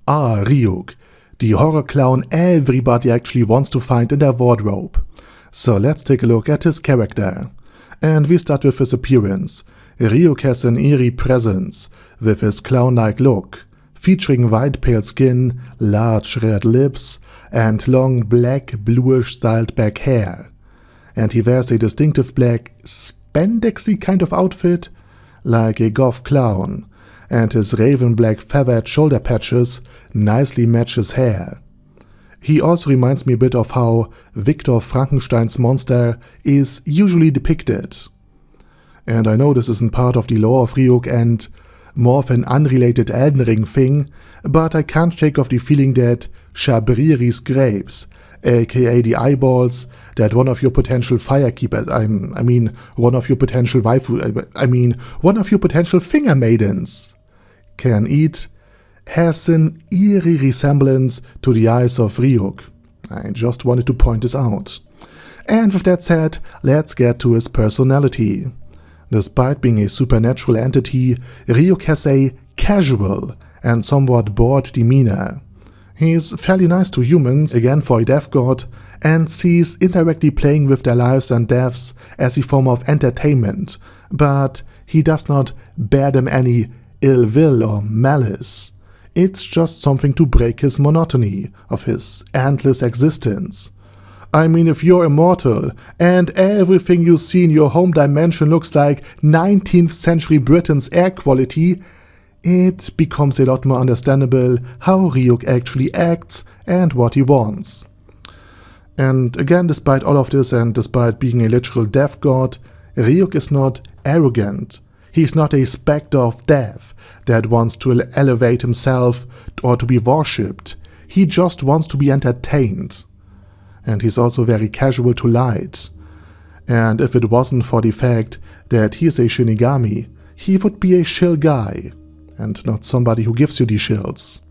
Ryuk, the horror clown everybody actually wants to find in their wardrobe. So let's take a look at his character. And we start with his appearance. Ryuk has an eerie presence, with his clown-like look, featuring white pale skin, large red lips, and long black bluish styled back hair. And he wears a distinctive black spandexy kind of outfit, like a goth clown, and his raven black feathered shoulder patches nicely match his hair. He also reminds me a bit of how Victor Frankenstein's monster is usually depicted. And I know this isn't part of the lore of Ryuk and more of an unrelated Elden Ring thing, but I can't shake off the feeling that Shabriri's grapes, aka the eyeballs that one of your potential firekeepers, one of your potential one of your potential finger maidens can eat, has an eerie resemblance to the eyes of Ryuk. I just wanted to point this out. And with that said, let's get to his personality. Despite being a supernatural entity, Ryuk has a casual and somewhat bored demeanor. He's fairly nice to humans, again for a death god, and sees indirectly playing with their lives and deaths as a form of entertainment, but he does not bear them any ill will or malice. It's just something to break his monotony of his endless existence. I mean, if you're immortal and everything you see in your home dimension looks like 19th century Britain's air quality, it becomes a lot more understandable how Ryuk actually acts and what he wants. And again, despite all of this and despite being a literal death god, Ryuk is not arrogant. He's not a specter of death that wants to elevate himself or to be worshipped. He just wants to be entertained. And he's also very casual to light. And if it wasn't for the fact that he's a Shinigami, he would be a chill guy, and not somebody who gives you the chills.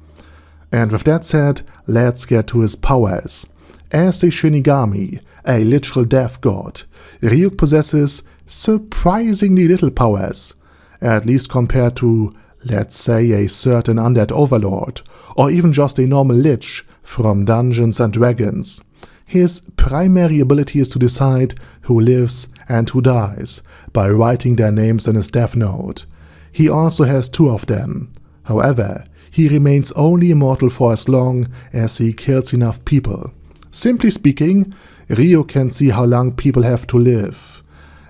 And with that said, let's get to his powers. As a Shinigami, a literal death god, Ryuk possesses surprisingly little powers, at least compared to, let's say, a certain undead overlord, or even just a normal lich from Dungeons and Dragons. His primary ability is to decide who lives and who dies by writing their names in his death note. He also has 2 of them. However, he remains only immortal for as long as he kills enough people. Simply speaking, Ryuk can see how long people have to live.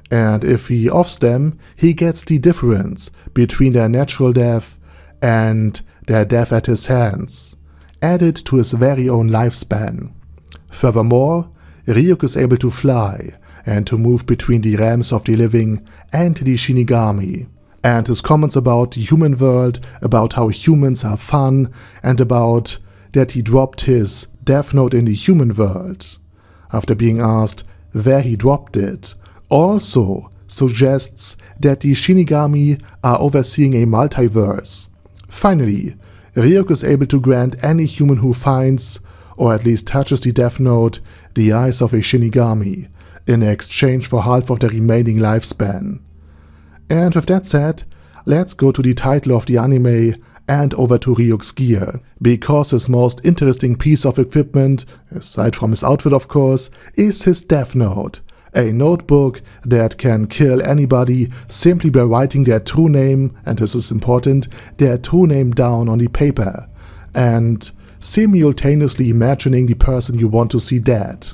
And if he offs them, he gets the difference between their natural death and their death at his hands, added to his very own lifespan. Furthermore, Ryuk is able to fly and to move between the realms of the living and the Shinigami. And his comments about the human world, about how humans are fun, and about that he dropped his death note in the human world, after being asked where he dropped it, also suggests that the Shinigami are overseeing a multiverse. Finally, Ryuk is able to grant any human who finds, or at least touches the death note, the eyes of a Shinigami, in exchange for half of the remaining lifespan. And with that said, let's go to the title of the anime and over to Ryuk's gear, because his most interesting piece of equipment, aside from his outfit of course, is his death note, a notebook that can kill anybody simply by writing their true name, and this is important, their true name down on the paper, and simultaneously imagining the person you want to see dead.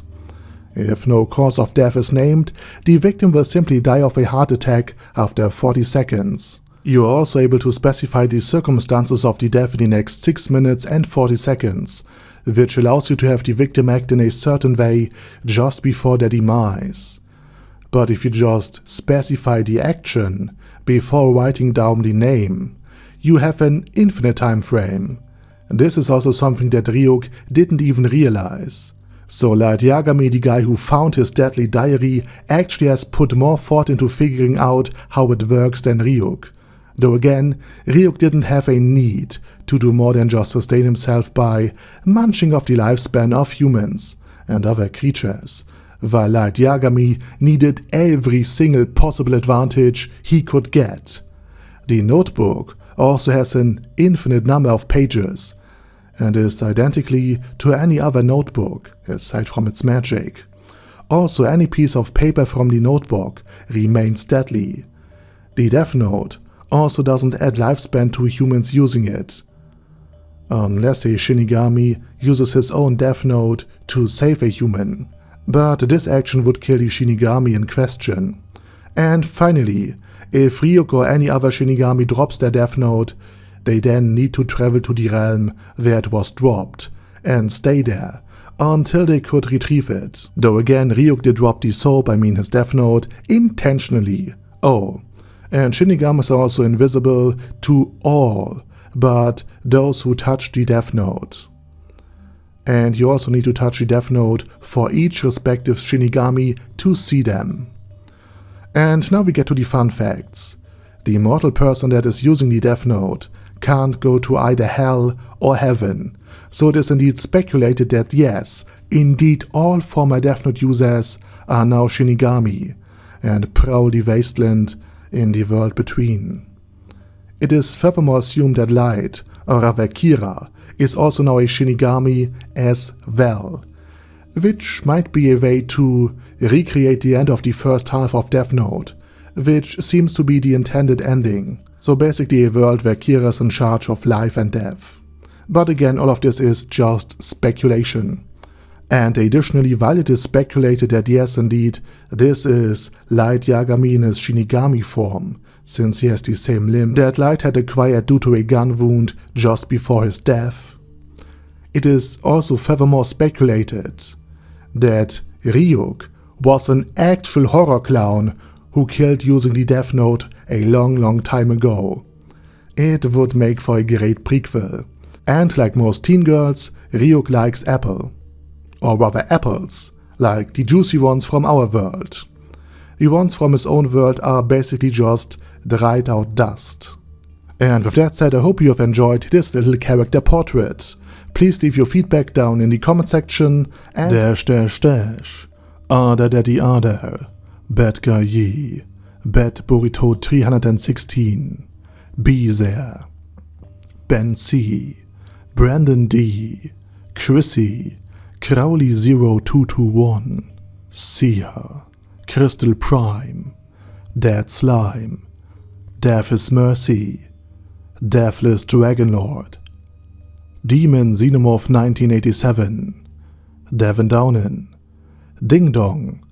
If no cause of death is named, the victim will simply die of a heart attack after 40 seconds. You are also able to specify the circumstances of the death in the next 6 minutes and 40 seconds, which allows you to have the victim act in a certain way just before their demise. But if you just specify the action before writing down the name, you have an infinite time frame. This is also something that Ryuk didn't even realize. So Light Yagami, the guy who found his deadly diary, actually has put more thought into figuring out how it works than Ryuk. Though again, Ryuk didn't have a need to do more than just sustain himself by munching off the lifespan of humans and other creatures, while Light Yagami needed every single possible advantage he could get. The notebook also has an infinite number of pages and is identically to any other notebook, aside from its magic. Also, any piece of paper from the notebook remains deadly. The Death Note also doesn't add lifespan to humans using it, unless a Shinigami uses his own Death Note to save a human. But this action would kill the Shinigami in question. And finally, if Ryuk or any other Shinigami drops their Death Note, they then need to travel to the realm where it was dropped and stay there until they could retrieve it. Though again, Ryuk did drop the soap, his Death Note, intentionally. Oh, and Shinigamis are also invisible to all but those who touch the Death Note. And you also need to touch the Death Note for each respective Shinigami to see them. And now we get to the fun facts. The mortal person that is using the Death Note can't go to either hell or heaven, so it is indeed speculated that yes, indeed all former Death Note users are now Shinigami and prowl the wasteland in the world between. It is furthermore assumed that Light, or rather Kira, is also now a Shinigami as well, which might be a way to recreate the end of the first half of Death Note, which seems to be the intended ending. So basically a world where Kira is in charge of life and death. But again, all of this is just speculation. And additionally, while it is speculated that yes, indeed, this is Light Yagami in his Shinigami form, since he has the same limb that Light had acquired due to a gun wound just before his death, it is also furthermore speculated that Ryuk was an actual horror clown who killed using the Death Note a long time ago. It would make for a great prequel. And like most teen girls, Ryuk likes apple. Or rather apples, like the juicy ones from our world. The ones from his own world are basically just dried out dust. And with that said, I hope you have enjoyed this little character portrait. Please leave your feedback down in the comment section and Ada Daddy Ada, Bad Guy Ye, Bad Burrito 316, Be There, Ben C, Brandon D, Chrissy, Crowley 0221, Sia, Crystal Prime, Dead Slime, Death is Mercy, Deathless Dragonlord, Demon Xenomorph 1987, Devin Downen, Ding Dong,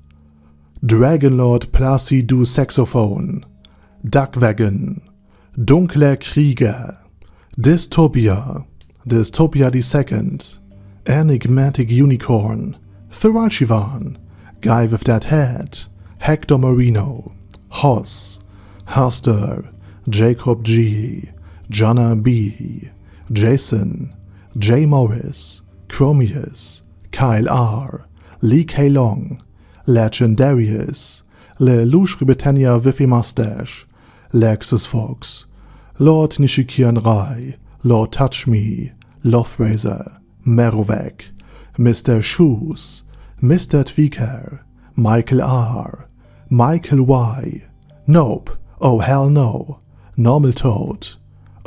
Dragonlord Placidu Saxophone, Duckwagon, Dunkler Krieger, Dystopia, Dystopia II, Enigmatic Unicorn, Thiralchivan, Guy with That Hat, Hector Marino, Hoss, Haster, Jacob G, Jana B, Jason, J. Morris, Chromius, Kyle R, Lee K. Long, Legendarius, Lelouch Britannia with a Mustache, Lexus Fox, Lord Nishikian Rai, Lord Touch Me, Loverazor, Merovec, Mr. Shoes, Mr. Tweaker, Michael R, Michael Y, Nope, Oh Hell No, Normal Toad,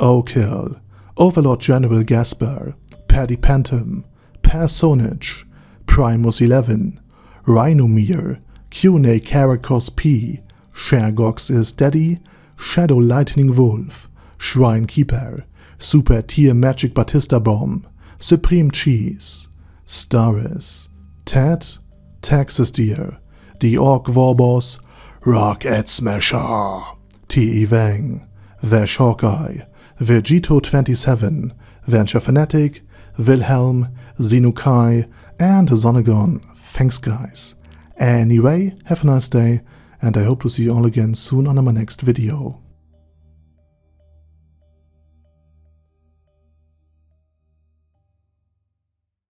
O'Kill, Overlord General Gasper, Paddy Pantom, Personage, Primus 11, Rhinomere, Q&A Caracos P, Shergox is Daddy, Shadow Lightning Wolf, Shrine Keeper, Super Tier Magic Batista Bomb, Supreme Cheese, Staris, Ted, Texas Deer, The Orc Warboss, Rocket Smasher, T.E. Wang, Vash Hawkeye, Vegito 27, Venture Fanatic, Wilhelm, Zenukai, and Zonagon. Thanks guys. Anyway, have a nice day, and I hope to see you all again soon on my next video.